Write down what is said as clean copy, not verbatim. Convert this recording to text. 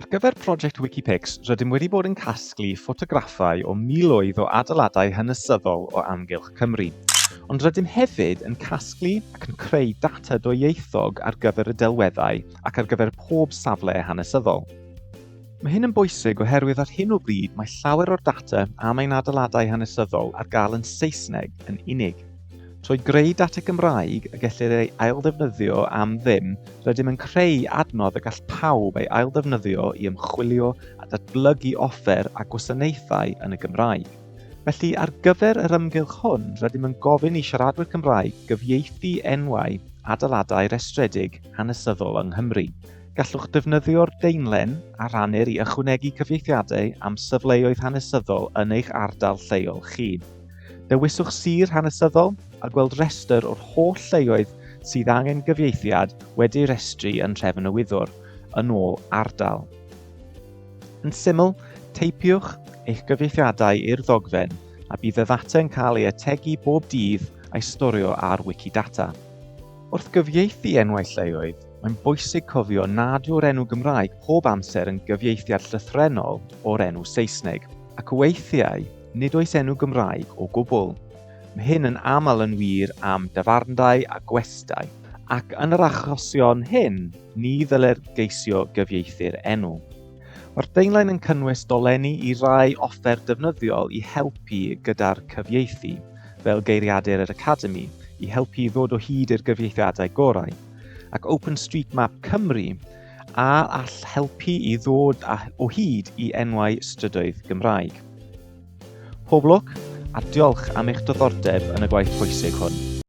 Ar gyfer Prosiect Wicipics, rydym wedi bod yn casglu ffotograffau o miloedd o adeiladau hanesyddol o amgylch Cymru. Ond rydym hefyd yn casglu ac yn creu data dwyieithog ar gyfer y delweddau ac ar gyfer pob safle hanesyddol. Mae hyn yn bwysig oherwydd ar hyn o bryd mae llawer o'r data am ein adeiladau hanesyddol ar gael yn Saesneg yn unig. Trwy greu data Gymraeg y gellir ei aildefnyddio am ddim, rydym yn creu adnodd y gall pawb ei aildefnyddio i ymchwilio a datblygu offer a gwasanaethau yn y Gymraeg. Felly ar gyfer yr ymgyrch hwn, rydym yn gofyn i siaradwyr Cymraeg gyfieithu enwau adeiladau restredig hanesyddol yng Nghymru. Gallwch defnyddio'r deinlen a rannir i ychwanegu cyfieithiadau am safleoedd hanesyddol yn eich ardal lleol chi. Dewiswch sir hanesyddol a gweld restr o'r holl lleoedd sydd angen gyfieithiad wedi'i restru yn Trefn y Wyddwr, yn ôl ardal. Yn syml, teipiwch eich gyfieithiadau i'r ddogfen a bydd y ddata yn cael ei ategu bob dydd a'i storio ar Wikidata. Wrth gyfieithu enwau lleoedd, mae'n bwysig cofio nad yw'r enw Gymraeg pob amser yn gyfieithiad llythrennol o'r enw Saesneg, ac weithiau nid oes enw Gymraeg o gwbl. Mae hyn yn aml yn wir am dafarndai a gwestai, ac yn yr achosion hyn, ni ddyler geisio gyfieithu'r enw. Mae'r deinlen yn cynnwys dolenni i rai offer defnyddiol i helpu gyda'r cyfieithu, fel geiriadur yr Academi, i helpu ddod o hyd i'r gyfieithiadau gorau, ac OpenStreetMap Cymru, a all helpu i ddod o hyd i enwau strydoedd Gymraeg. Pob lwc a diolch am eich diddordeb yn y gwaith pwysig hwn.